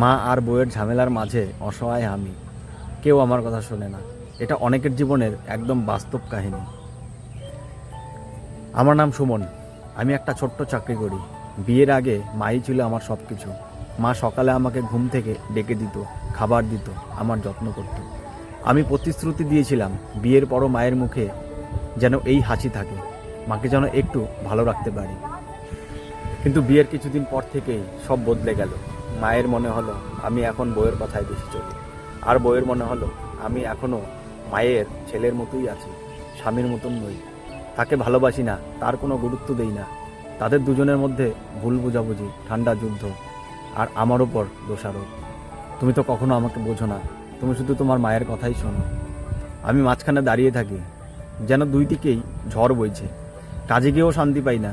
মা আর বউয়ের ঝামেলার মাঝে অসহায় আমি, কেউ আমার কথা শোনে না। এটা অনেকের জীবনের একদম বাস্তব কাহিনী। আমার নাম সুমন, আমি একটা ছোট্ট চাকরি করি। বিয়ের আগে মাই ছিল আমার সব কিছু। মা সকালে আমাকে ঘুম থেকে ডেকে দিত, খাবার দিত, আমার যত্ন করত। আমি প্রতিশ্রুতি দিয়েছিলাম বিয়ের পরও মায়ের মুখে যেন এই হাসি থাকে, মাকে যেন একটু ভালো রাখতে পারি। কিন্তু বিয়ের কিছুদিন পর থেকেই সব বদলে গেল। মায়ের মনে হলো আমি এখন বউয়ের কথায় বেশি চলি, আর বউয়ের মনে হলো আমি এখনও মায়ের ছেলের মতোই আছি, স্বামীর মতন নই। তাকে ভালোবাসি না, তার কোনো গুরুত্ব দেই না। তাদের দুজনের মধ্যে ভুল বোঝাবুঝি, ঠান্ডা যুদ্ধ, আর আমার ওপর দোষারোপ। তুমি তো কখনো আমাকে বোঝো না, তুমি শুধু তোমার মায়ের কথাই শোনো। আমি মাঝখানে দাঁড়িয়ে থাকি, যেন দুই দিকেই ঝড় বইছে। কাজে গিয়েও শান্তি পাই না।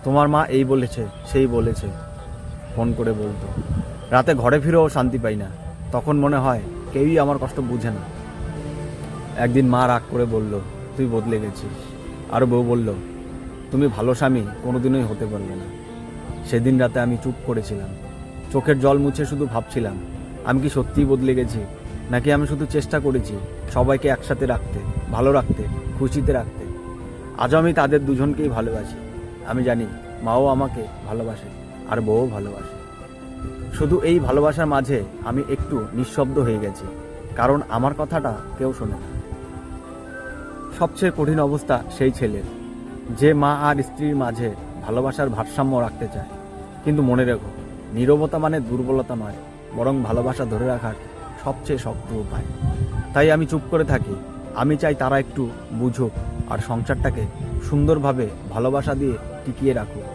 তোমার মা এই বলেছে, সেই বলেছে, ফোন করে বলতো। রাতে ঘরে ফিরেও শান্তি পাই না। তখন মনে হয় কেউই আমার কষ্ট বুঝে না। একদিন মা রাগ করে বলল, তুই বদলে গেছিস। আর বউ বলল, তুমি ভালো স্বামী কোনোদিনই হতে পারবে না। সেদিন রাতে আমি চুপ করেছিলাম, চোখের জল মুছে শুধু ভাবছিলাম, আমি কি সত্যিই বদলে গেছি, নাকি আমি শুধু চেষ্টা করেছি সবাইকে একসাথে রাখতে, ভালো রাখতে, খুশিতে রাখতে। আজও আমি তাদের দুজনকেই ভালোবাসি। আমি জানি মাও আমাকে ভালোবাসে, আর বউও ভালোবাসে। শুধু এই ভালোবাসার মাঝে আমি একটু নিঃশব্দ হয়ে গেছি, কারণ আমার কথাটা কেউ শোনে না। সবচেয়ে কঠিন অবস্থা সেই ছেলের, যে মা আর স্ত্রীর মাঝে ভালোবাসার ভারসাম্য রাখতে চায়। কিন্তু মনে রেখো, নীরবতা মানে দুর্বলতা নয়, বরং ভালোবাসা ধরে রাখার সবচেয়ে শক্ত উপায়। তাই আমি চুপ করে থাকি। আমি চাই তারা একটু বুঝুক, আর সংসারটাকে সুন্দরভাবে ভালোবাসা দিয়ে টিকিয়ে রাখুক।